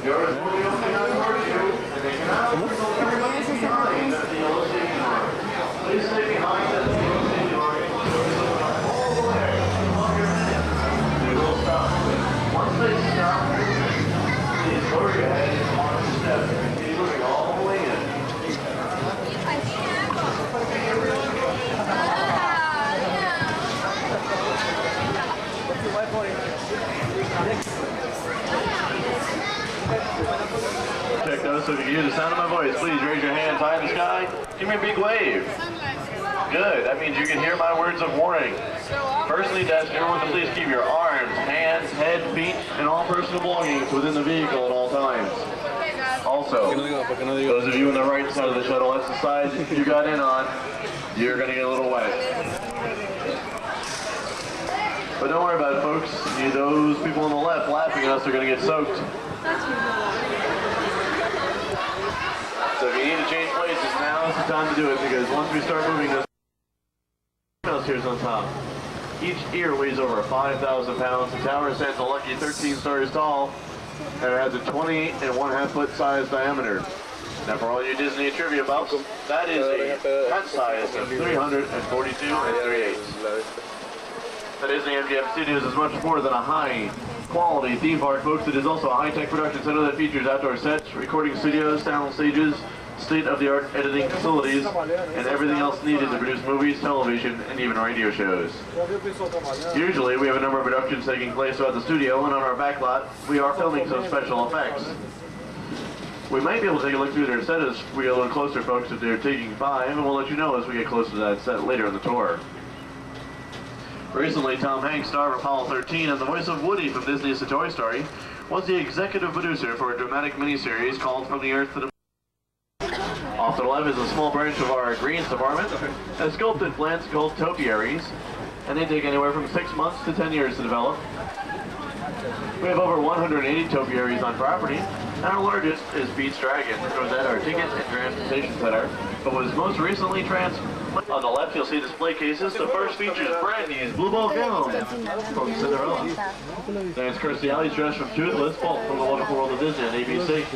Please stay behind us. They will stop. Once they stop, please lower your head and come on the steps and continue moving all the way in. Check those, so if you can hear the sound of my voice, please raise your hands high in the sky. Give me a big wave. Good, that means you can hear my words of warning. Firstly, Desk, everyone to please keep your arms, hands, head, feet, and all personal belongings within the vehicle at all times. Also, those of you on the right side of the shuttle, that's the side you got in on, you're going to get a little wet. But don't worry about it, folks. Those people on the left laughing at us are going to get soaked. So if you need to change places, now is the time to do it, because once we start moving this here's on top. Each ear weighs over 5,000 pounds. The tower stands a lucky 13 stories tall, and it has a 28.5 foot size diameter. Now for all you Disney trivia buffs, that is a head size of 342 3/8. The Disney MGM Studios is much more than a high-quality theme park, folks. It is also a high-tech production center that features outdoor sets, recording studios, sound stages, state-of-the-art editing facilities, and everything else needed to produce movies, television, and even radio shows. Usually, we have a number of productions taking place throughout the studio, and on our back lot, we are filming some special effects. We might be able to take a look through their set as we get a little closer, folks, if they're taking 5, and we'll let you know as we get closer to that set later in the tour. Recently, Tom Hanks, star of Apollo 13 and the voice of Woody from Disney's The Toy Story, was the executive producer for a dramatic miniseries called From the Earth to the Moon. Off to the left is a small branch of our greens department, and sculpted plants called topiaries, and they take anywhere from 6 months to 10 years to develop. We have over 180 topiaries on property, and our largest is Beach Dragon, which was at our ticket and transportation center, but was most recently On the left, you'll see display cases. The first features Brandy's Blue Ball gown from Cinderella. There's Kirstie Alley's dress from Toothless, both from The Wonderful World of Disney on ABC.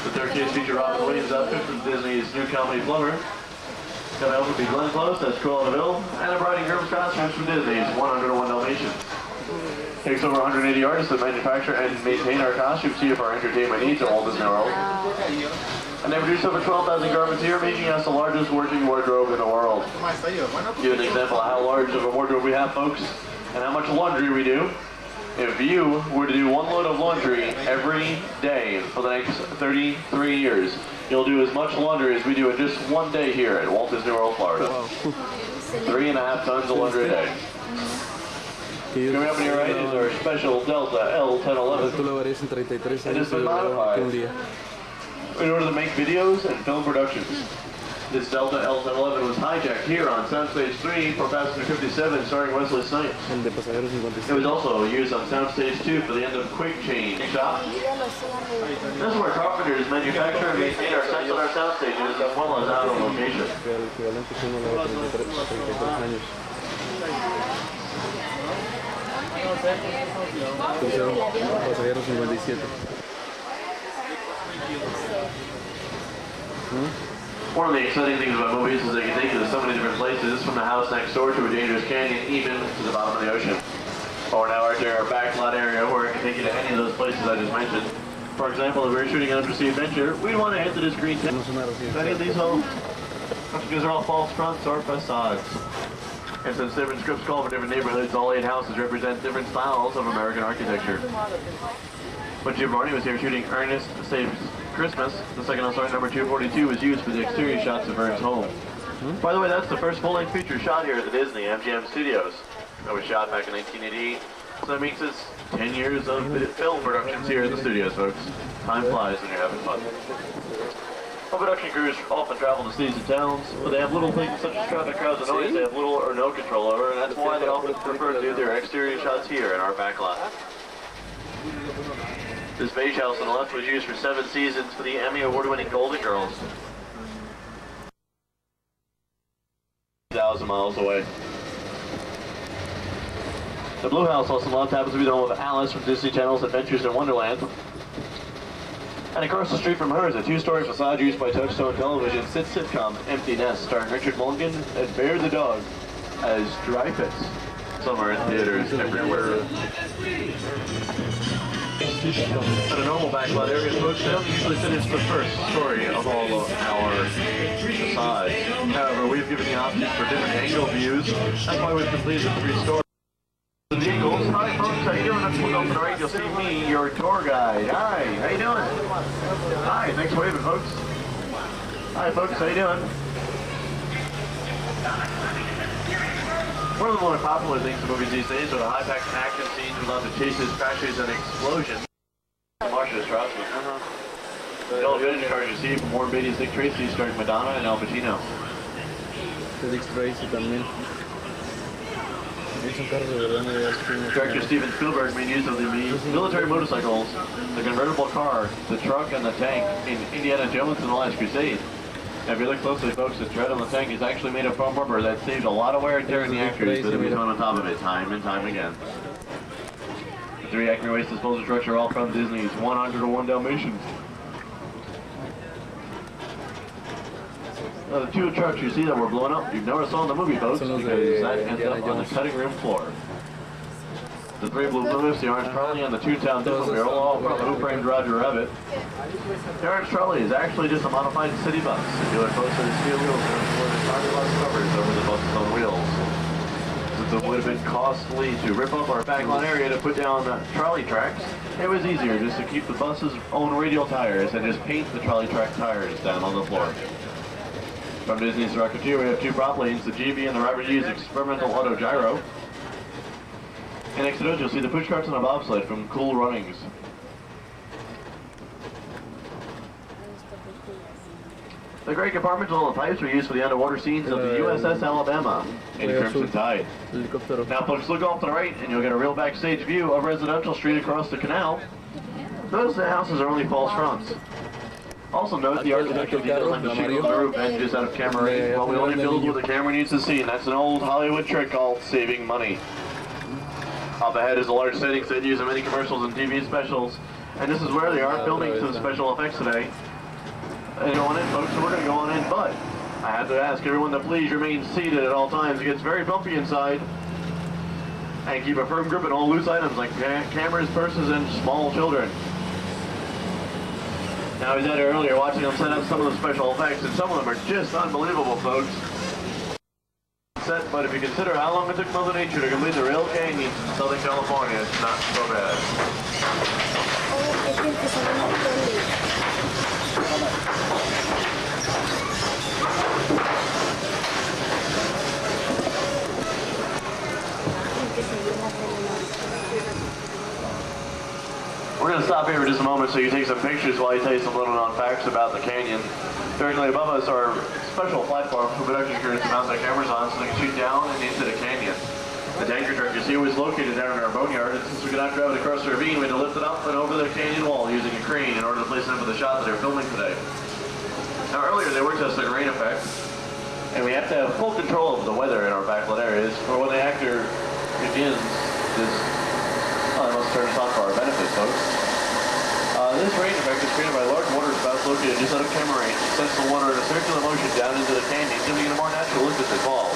The third case features Robin Williams' outfit from Disney's new comedy Flubber. Coming over to be Glenn Close, that's Cruella de Vil, and a bride and groom's costumes from Disney's 101 Dalmatians. Takes over 180 artists that manufacture and maintain our costumes here for our entertainment needs at Walt Disney World. And they produce over 12,000 garments here, making us the largest working wardrobe in the world. Give an example of how large of a wardrobe we have, folks, and how much laundry we do. If you were to do 1 load of laundry every day for the next 33 years, you'll do as much laundry as we do in just 1 day here at Walt Disney World, Florida. 3.5 tons of laundry a day. Coming up on your right is our special Delta L1011. It has been modified in order to make videos and film productions. This Delta L1011 was hijacked here on Soundstage 3 for Passenger 57, starring Wesley Snipes. It was also used on Soundstage 2 for the end of Quick Change Shop. This is where carpenters manufacture and maintain our sets and our sound stages, as well as out on location. One of the exciting things about movies is they can take you to so many different places, from the house next door to a dangerous canyon, even to the bottom of the ocean. Or now right there, our backlot area, where it can take you to any of those places I just mentioned. For example, if we were shooting an undersea adventure, we'd want to head to this green tent. Any of these homes, because they're all false fronts or facades. And since different scripts call for different neighborhoods, all 8 houses represent different styles of American architecture. When Jim Varney was here shooting Ernest Saves Christmas, the second on-star number 242 was used for the exterior shots of Ernest's home. By the way, that's the first full-length feature shot here at the Disney MGM Studios. That was shot back in 1988, so that makes us 10 years of film productions here at the studios, folks. Time flies when you're having fun. Well, production crews often travel to cities and towns, but they have little things such as traffic, crowds, and noise they have little or no control over, and that's why they often prefer to do their exterior shots here in our backlot. This Beige House on the left was used for 7 seasons for the Emmy Award-winning Golden Girls. 1,000 miles away. The Blue House also loft happens to be the home of Alice from Disney Channel's Adventures in Wonderland. And across the street from her is a two-story facade used by Touchstone Television's sitcom Empty Nest, starring Richard Mulligan and Bear the Dog as Dreyfus. Some are in theaters everywhere. At a normal backlot area, folks, they don't usually finish the first story of all of our facades. However, we've given you options for different angle views. That's why we've completed 3 stories. The Eagles. Hi folks, how you doing? Let's look over the right. You'll see me, your tour guide. Hi, how you doing? Hi, thanks for waving, folks. Hi folks, how you doing? One of the more popular things in movies these days are the high-packed action scenes with lots of chases, crashes, and explosions. Marsha Strassman. The old vintage cars you see from Warren Beatty's Dick Tracy starring Madonna and Al Pacino. Dick Tracy también. Director Steven Spielberg made use of the military motorcycles, the convertible car, the truck, and the tank in Indiana Jones and the Last Crusade. Now, if you look closely, folks, the tread on the tank is actually made of foam rubber that saves a lot of wear and tear in the actors that have been on top of it time and time again. The 3 Acme waste disposal trucks are all from Disney's 101 Dalmatians. Now, the 2 trucks you see that were blown up, you've never saw in the movie, folks, because that ended up on the cutting room floor. The 3 blue Plymouths, the orange trolley, and the 2-town Dipper Barrel, all from Who Framed Roger Rabbit. The orange trolley is actually just a modified city bus. If you look closer, the steel wheels are where the party bus covers over the bus's on wheels. Since it would have been costly to rip up our backlot area to put down trolley tracks, it was easier just to keep the bus's own radial tires and just paint the trolley track tires down on the floor. From Disney's Rocketeer, we have 2 prop lanes, the GB and the Robert Hughes Experimental Auto Gyro. And next to those, you'll see the push carts and a bobsled from Cool Runnings. The great compartments with all the pipes were used for the underwater scenes of the USS Alabama in Crimson Tide. Now folks, look off to the right and you'll get a real backstage view of Residential Street across the canal. Notice the houses are only false fronts. Also note the architectural details like the shingles on the roof and just out of camera range. Well, we only build what the camera needs to see, and that's an old Hollywood trick called saving money. Up ahead is a large setting set used in many commercials and TV specials, and this is where they are filming some special effects today. And going in, folks, so we're going to go on in, but I have to ask everyone to please remain seated at all times. It gets very bumpy inside, and keep a firm grip on all loose items like cameras, purses, and small children. Now, we said earlier, watching them set up some of the special effects, and some of them are just unbelievable, folks. But if you consider how long it took Mother Nature to complete the real canyons in Southern California, it's not so bad. We're going to stop here for just a moment so you take some pictures while I tell you some little known facts about the canyon. Directly above us are special platforms for production crews to mount their cameras on so they can shoot down and into the canyon. The tanker truck you see was located down in our boneyard, and since we could not drive it across the ravine, we had to lift it up and over the canyon wall using a crane in order to place it in for the shot that they're filming today. Now earlier they were testing rain effect, and we have to have full control of the weather in our backlit areas for when the actor begins this. Well, I must turn this on for our benefit, folks. This rain effect is created by large water spouts located just out of camera range. It sends the water in a circular motion down into the canyon, giving it a more natural look as it falls.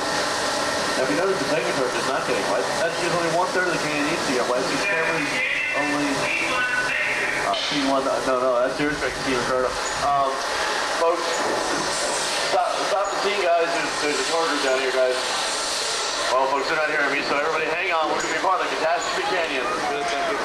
Now, if you notice the tanker truck is not getting wet, that's because only 1/3 of the canyon needs to get wet. These cameras only... P1, no, that's your effect, Steve Ricardo. Folks, stop the scene, guys. There's a tour group down here, guys. Well, folks, they're not hearing me, so everybody hang on. We're going to be part of the Catastrophe Canyon. Thank you.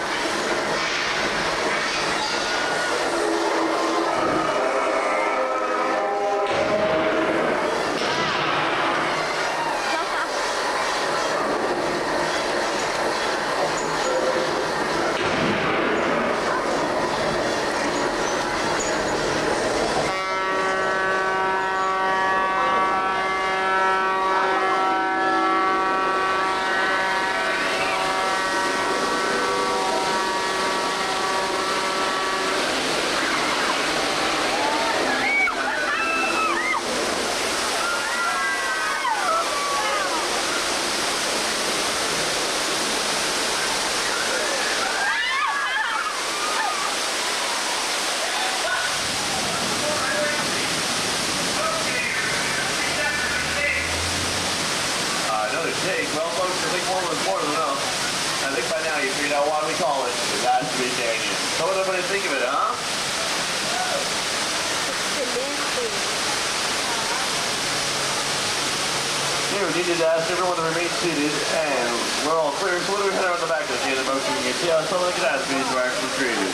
did ask everyone to remain seated, and we're all clear. So when we head around the back of the canyon motion, you can see how some of the catastrophes were actually created.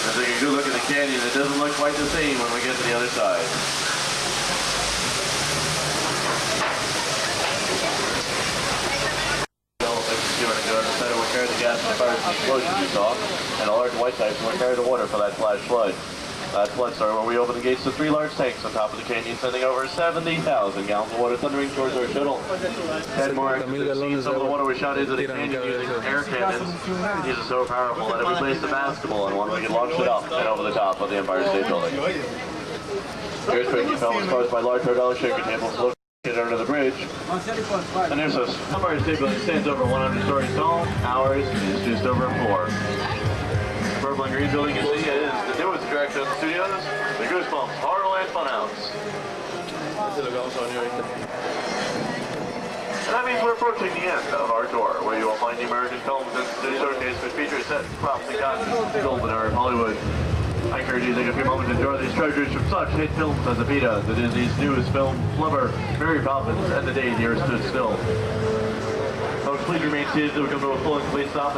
Let's take a good look at the canyon. It doesn't look quite the same when we get to the other side. What carried the gas and the fire explosion you saw, and a large white tank what carried the water for that flash flood. That flood started when we opened the gates to 3 large tanks on top of the canyon, sending over 70,000 gallons of water thundering towards our shuttle. 10 more. Some of the water was shot into the canyon using air cannons. These are so powerful that if we placed a basketball in one, we could launch it up and over the top of the Empire State Building. The earthquake you felt was caused by large hydraulic shaker tables located under the bridge. And there's a Empire State Building stands over 100 stories tall. Ours is just over 4. The purple and green building you see is the newest attraction of the studios, the Goosebumps Horrorland Funhouse. And that means we're approaching the end of our tour, where you will find the American Films Institute Showcase, which features sets, props, and costumes filmed in our Hollywood. I encourage you to take a few moments to enjoy these treasures from such hit films as Evita, the Disney's newest film, Flubber, Mary Poppins, and The Day the Earth Stood Still. Folks, please remain seated until we come to a full and complete stop.